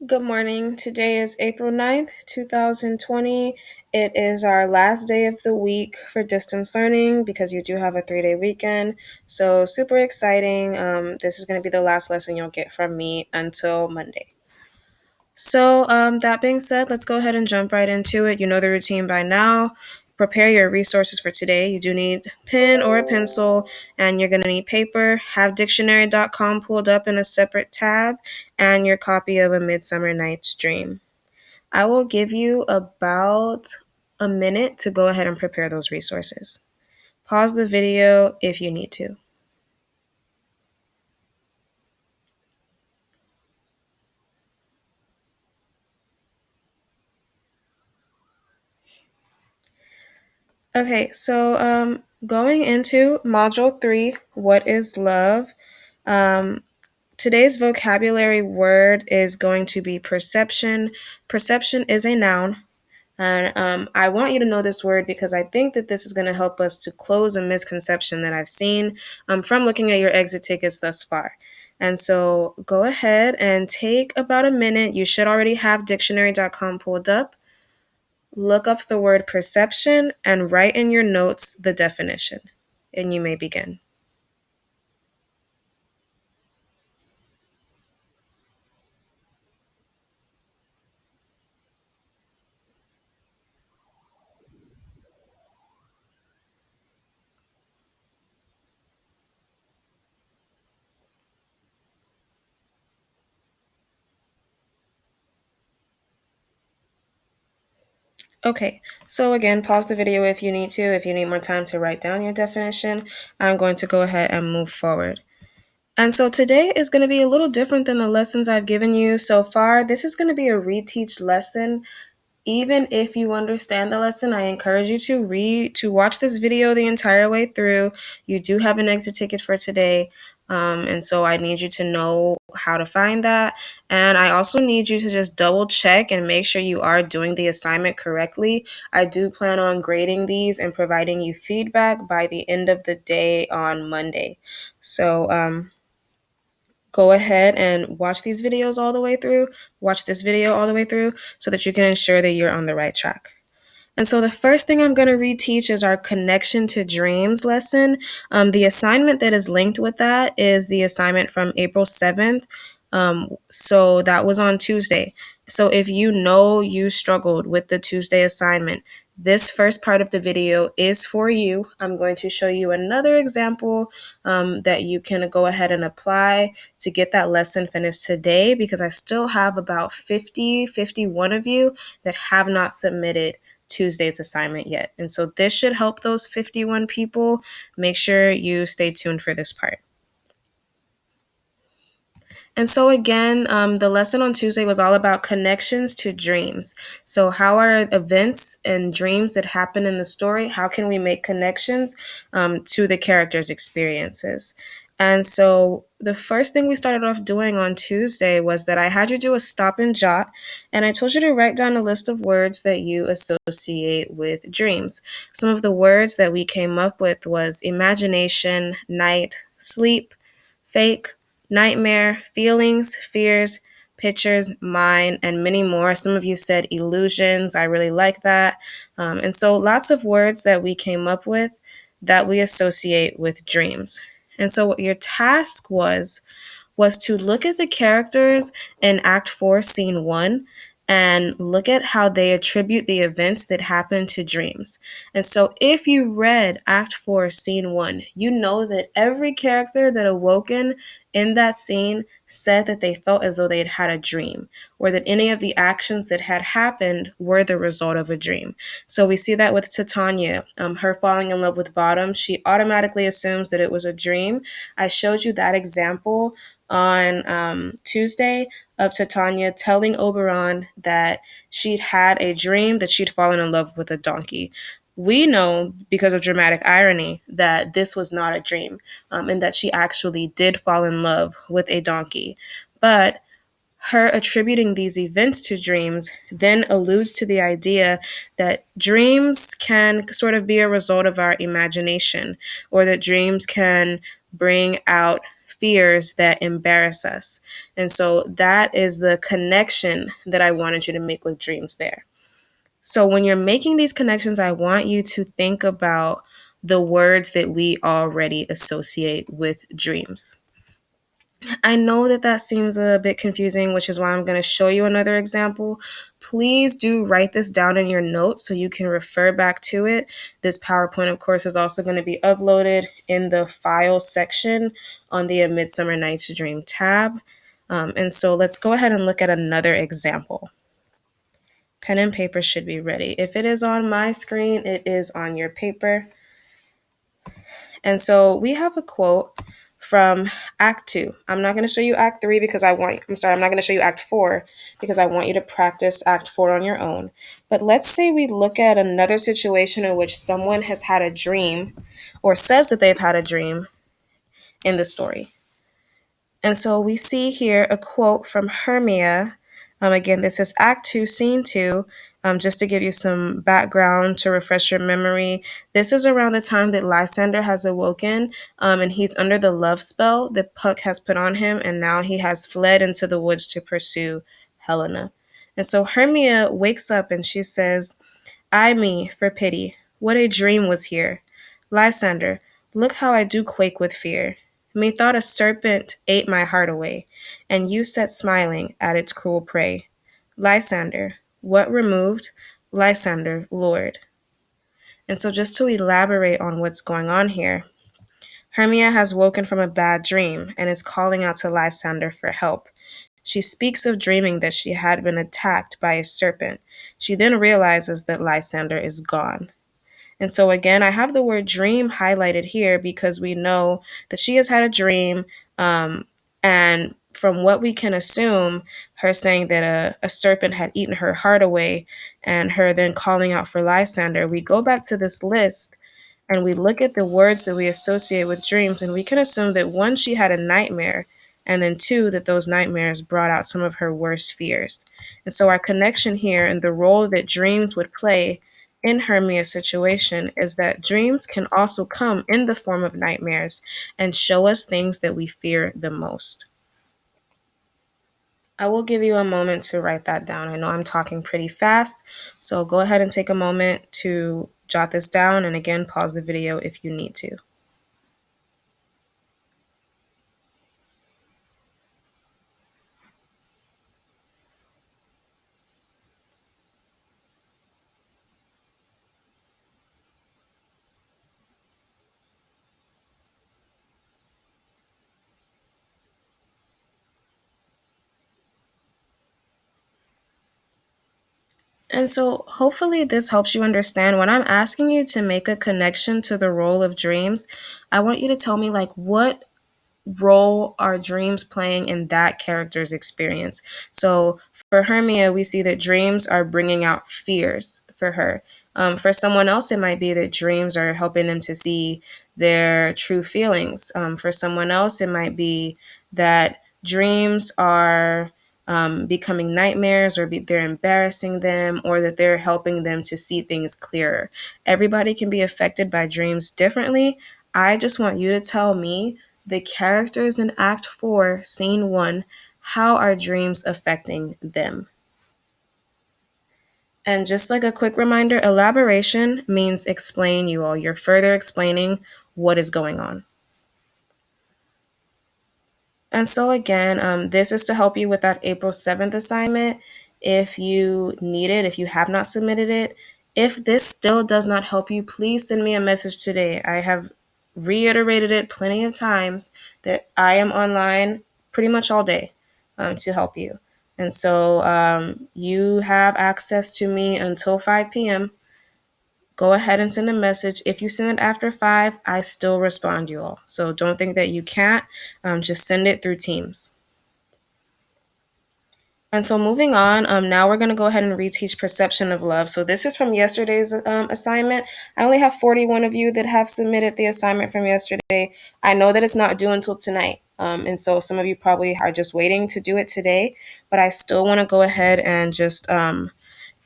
Good morning. Today is April 9th, 2020. It is our last day of the week for distance learning because you do have a 3-day weekend. So super exciting. This is going to be the last lesson you'll get from me until Monday. So that being said, let's go ahead and jump right into it. You know the routine by now. Prepare your resources for today. You do need pen or a pencil, and you're going to need paper. Have dictionary.com pulled up in a separate tab, and your copy of A Midsummer Night's Dream. I will give you about a minute to go ahead and prepare those resources. Pause the video if you need to. Okay, so going into Module 3, What is Love? Today's vocabulary word is going to be perception. Perception is a noun. And I want you to know this word because I think that this is going to help us to close a misconception that I've seen from looking at your exit tickets thus far. And so go ahead and take about a minute. You should already have dictionary.com pulled up. Look up the word perception and write in your notes the definition. And you may begin. Okay, so again, pause the video if you need to. If you need more time to write down your definition, I'm going to go ahead and move forward. And so today is going to be a little different than the lessons I've given you so far. This is going to be a reteach lesson. Even if you understand the lesson, I encourage you to watch this video the entire way through. You do have an exit ticket for today. And so I need you to know how to find that. And I also need you to just double check and make sure you are doing the assignment correctly. I do plan on grading these and providing you feedback by the end of the day on Monday. So go ahead and watch these videos all the way through. Watch this video all the way through so that you can ensure that you're on the right track. And so the first thing I'm going to reteach is our connection to dreams lesson. The assignment that is linked with that is the assignment from April 7th. So that was on Tuesday. So if you know you struggled with the Tuesday assignment, this first part of the video is for you. I'm going to show you another example that you can go ahead and apply to get that lesson finished today because I still have about 51 of you that have not submitted Tuesday's assignment yet. And so this should help those 51 people. Make sure you stay tuned for this part. And so again, the lesson on Tuesday was all about connections to dreams. So how are events and dreams that happen in the story, how can we make connections to the characters' experiences? And so the first thing we started off doing on Tuesday was that I had you do a stop and jot, and I told you to write down a list of words that you associate with dreams. Some of the words that we came up with was imagination, night, sleep, fake, nightmare, feelings, fears, pictures, mind, and many more. Some of you said illusions. I really like that. And so lots of words that we came up with that we associate with dreams. And so what your task was to look at the characters in Act 4, Scene 1, and look at how they attribute the events that happen to dreams. And so if you read Act 4, Scene 1, you know that every character that awoken in that scene said that they felt as though they had had a dream, or that any of the actions that had happened were the result of a dream. So we see that with Titania, her falling in love with Bottom. She automatically assumes that it was a dream. I showed you that example on Tuesday of Titania telling Oberon that she'd had a dream that she'd fallen in love with a donkey. We know, because of dramatic irony, that this was not a dream and that she actually did fall in love with a donkey. But her attributing these events to dreams then alludes to the idea that dreams can sort of be a result of our imagination, or that dreams can bring out fears that embarrass us. And so that is the connection that I wanted you to make with dreams there. So when you're making these connections, I want you to think about the words that we already associate with dreams. I know that that seems a bit confusing, which is why I'm going to show you another example. Please do write this down in your notes so you can refer back to it. This PowerPoint, of course, is also going to be uploaded in the file section on the A Midsummer Night's Dream tab. And so let's go ahead and look at another example. Pen and paper should be ready. If it is on my screen, it is on your paper. And so we have a quote from Act 2. I'm not going to show you Act 3 because I'm not going to show you Act 4 because I want you to practice Act 4 on your own. But let's say we look at another situation in which someone has had a dream or says that they've had a dream in the story. And so we see here a quote from Hermia. Again, this is Act 2, Scene 2. Just to give you some background to refresh your memory, this is around the time that Lysander has awoken, and he's under the love spell that Puck has put on him, and now he has fled into the woods to pursue Helena. And so Hermia wakes up and she says, "Ay me, for pity, what a dream was here. Lysander, look how I do quake with fear. Methought a serpent ate my heart away, and you sat smiling at its cruel prey. Lysander, what removed? Lysander, Lord." And so just to elaborate on what's going on here, Hermia has woken from a bad dream and is calling out to Lysander for help. She speaks of dreaming that she had been attacked by a serpent. She then realizes that Lysander is gone. And so again, I have the word dream highlighted here because we know that she has had a dream. And from what we can assume, her saying that a serpent had eaten her heart away and her then calling out for Lysander, we go back to this list and we look at the words that we associate with dreams, and we can assume that one, she had a nightmare, and then two, that those nightmares brought out some of her worst fears. And so our connection here and the role that dreams would play in Hermia's situation is that dreams can also come in the form of nightmares and show us things that we fear the most. I will give you a moment to write that down. I know I'm talking pretty fast, so go ahead and take a moment to jot this down, and again, pause the video if you need to. And so hopefully this helps you understand when I'm asking you to make a connection to the role of dreams, I want you to tell me like what role are dreams playing in that character's experience. So for Hermia, we see that dreams are bringing out fears for her. For someone else, it might be that dreams are helping them to see their true feelings. For someone else, it might be that dreams are becoming nightmares, or they're embarrassing them, or that they're helping them to see things clearer. Everybody can be affected by dreams differently. I just want you to tell me the characters in Act 4, Scene 1, how are dreams affecting them? And just like a quick reminder, elaboration means explain, you all. You're further explaining what is going on. And so again, this is to help you with that April 7th assignment. If you need it, if you have not submitted it, if this still does not help you, please send me a message today. I have reiterated it plenty of times that I am online pretty much all day to help you. And so you have access to me until 5 p.m. Go ahead and send a message. If you send it after 5, I still respond, you all. So don't think that you can't. Just send it through Teams. And so moving on, now we're going to go ahead and reteach perception of love. So this is from yesterday's assignment. I only have 41 of you that have submitted the assignment from yesterday. I know that it's not due until tonight. And so some of you probably are just waiting to do it today, but I still want to go ahead and just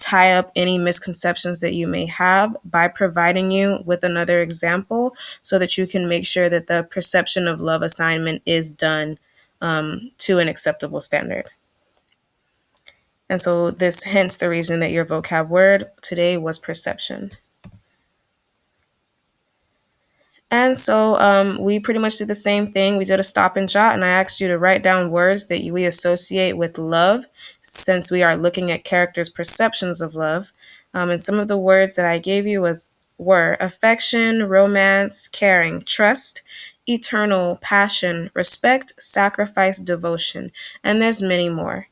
tie up any misconceptions that you may have by providing you with another example so that you can make sure that the perception of love assignment is done to an acceptable standard. And so this hence the reason that your vocab word today was perception. And so we pretty much did the same thing. We did a stop and jot, and I asked you to write down words that we associate with love, since we are looking at characters' perceptions of love. And some of the words that I gave you were affection, romance, caring, trust, eternal, passion, respect, sacrifice, devotion, and there's many more.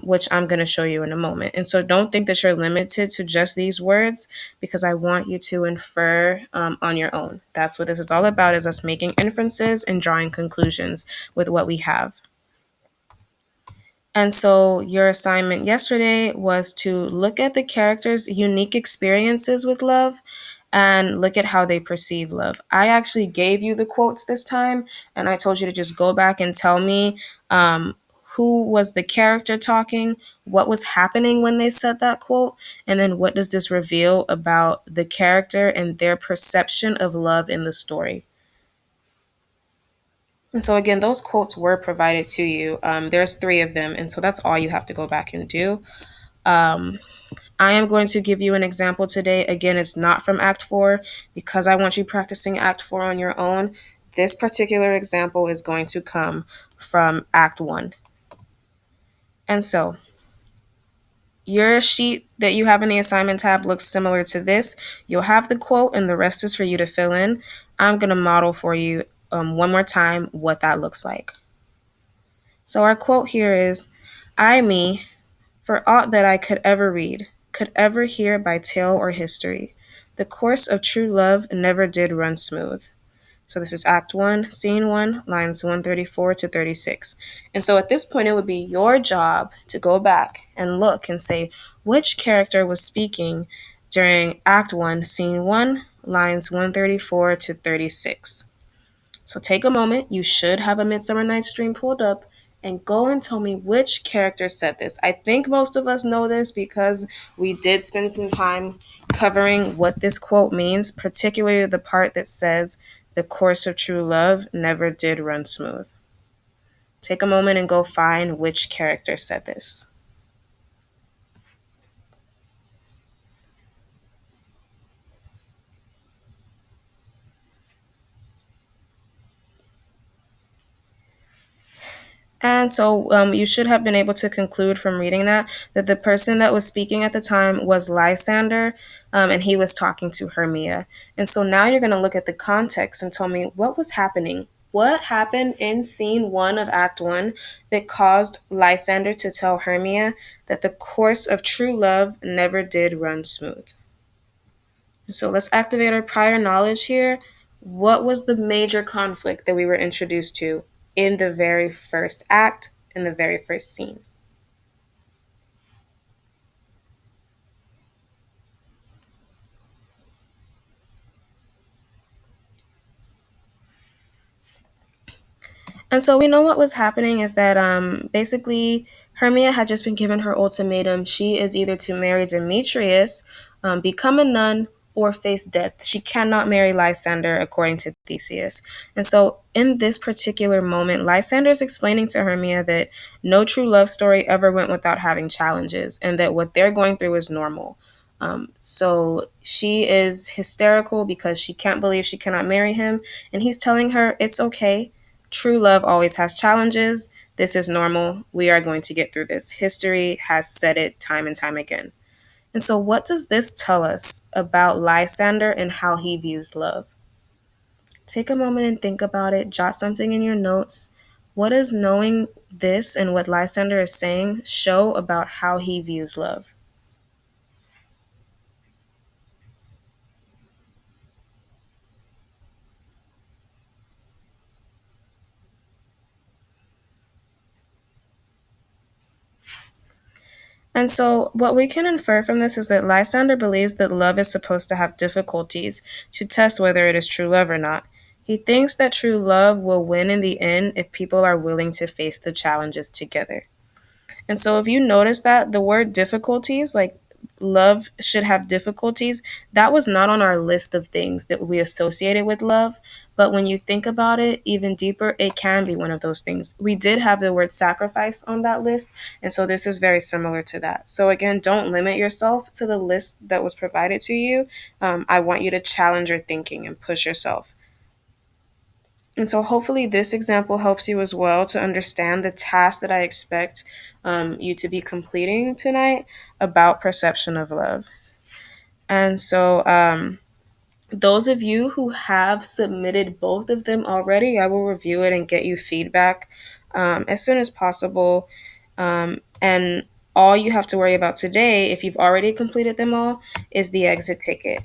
Which I'm going to show you in a moment. And so don't think that you're limited to just these words, because I want you to infer on your own. That's what this is all about, is us making inferences and drawing conclusions with what we have. And so your assignment yesterday was to look at the characters' unique experiences with love and look at how they perceive love. I actually gave you the quotes this time, and I told you to just go back and tell me who was the character talking, what was happening when they said that quote, and then what does this reveal about the character and their perception of love in the story. And so again, those quotes were provided to you. There's three of them, and so that's all you have to go back and do. I am going to give you an example today. Again, it's not from Act 4 because I want you practicing Act 4 on your own. This particular example is going to come from Act 1. And so your sheet that you have in the assignment tab looks similar to this. You'll have the quote and the rest is for you to fill in. I'm going to model for you one more time what that looks like. So our quote here is, I, me, for aught that I could ever read, could ever hear by tale or history, the course of true love never did run smooth. So this is Act 1, Scene 1, lines 134 to 36. And so at this point, it would be your job to go back and look and say which character was speaking during Act 1, Scene 1, lines 134 to 36. So take a moment. You should have A Midsummer Night's Dream pulled up and go and tell me which character said this. I think most of us know this because we did spend some time covering what this quote means, particularly the part that says, the course of true love never did run smooth. Take a moment and go find which character said this. And so you should have been able to conclude from reading that the person that was speaking at the time was Lysander, and he was talking to Hermia. And so now you're going to look at the context and tell me what was happening. What happened in Scene 1 of Act 1 that caused Lysander to tell Hermia that the course of true love never did run smooth? So let's activate our prior knowledge here. What was the major conflict that we were introduced to in the very first act, in the very first scene? And so we know what was happening is that basically Hermia had just been given her ultimatum. She is either to marry Demetrius, become a nun, or face death. She cannot marry Lysander, according to Theseus. And so in this particular moment, Lysander is explaining to Hermia that no true love story ever went without having challenges, and that what they're going through is normal. So she is hysterical because she can't believe she cannot marry him. And he's telling her it's okay. True love always has challenges. This is normal. We are going to get through this. History has said it time and time again. And so, what does this tell us about Lysander and how he views love? Take a moment and think about it. Jot something in your notes. What does knowing this and what Lysander is saying show about how he views love? And so, what we can infer from this is that Lysander believes that love is supposed to have difficulties to test whether it is true love or not. He thinks that true love will win in the end if people are willing to face the challenges together. And so, if you notice that the word difficulties, like love should have difficulties, that was not on our list of things that we associated with love. But when you think about it even deeper, it can be one of those things. We did have the word sacrifice on that list. And so this is very similar to that. So again, don't limit yourself to the list that was provided to you. I want you to challenge your thinking and push yourself. And so hopefully this example helps you as well to understand the task that I expect you to be completing tonight about perception of love. And so, those of you who have submitted both of them already, I will review it and get you feedback as soon as possible. And all you have to worry about today, if you've already completed them all, is the exit ticket.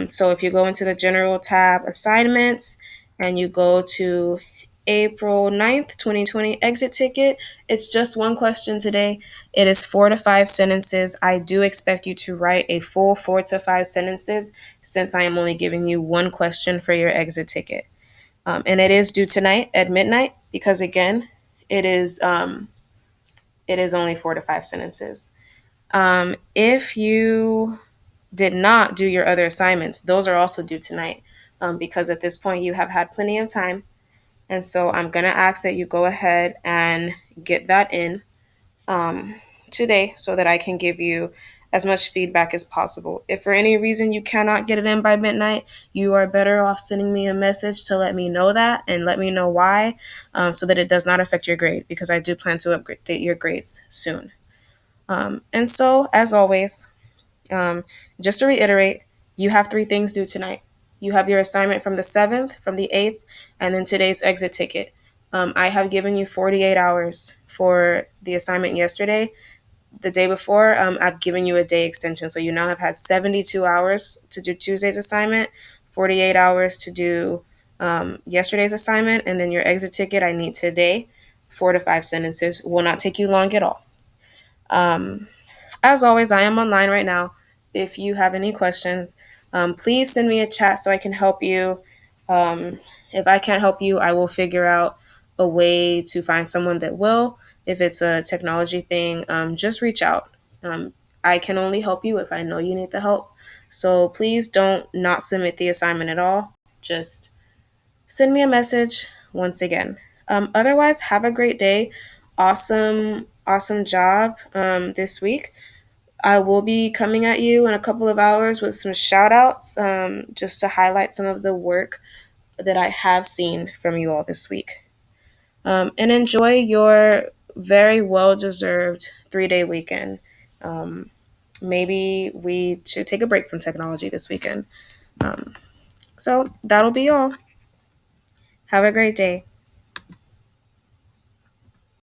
So if you go into the general tab, assignments, and you go to April 9th, 2020 exit ticket, it's just one question today. It is 4 to 5 sentences. I do expect you to write a full 4 to 5 sentences since I am only giving you one question for your exit ticket. And it is due tonight at midnight because, again, it is it is only 4 to 5 sentences. If you did not do your other assignments, those are also due tonight because at this point you have had plenty of time. And so I'm going to ask that you go ahead and get that in today so that I can give you as much feedback as possible. If for any reason you cannot get it in by midnight, you are better off sending me a message to let me know that and let me know why so that it does not affect your grade because I do plan to update your grades soon. And so, as always, just to reiterate, you have 3 things due tonight. You have your assignment from the 7th, from the 8th, and then today's exit ticket. I have given you 48 hours for the assignment yesterday. The day before, I've given you a day extension. So you now have had 72 hours to do Tuesday's assignment, 48 hours to do yesterday's assignment, and then your exit ticket I need today. 4 to 5 sentences will not take you long at all. As always, I am online right now. If you have any questions, please send me a chat so I can help you. If I can't help you, I will figure out a way to find someone that will. If it's a technology thing, just reach out. Um, I can only help you if I know you need the help. So please don't not submit the assignment at all. Just send me a message once again. Otherwise, have a great day. Awesome, awesome job this week. I will be coming at you in a couple of hours with some shout outs just to highlight some of the work that I have seen from you all this week. And enjoy your very well deserved 3 day weekend. Um, Maybe we should take a break from technology this weekend. So that'll be all. Have a great day.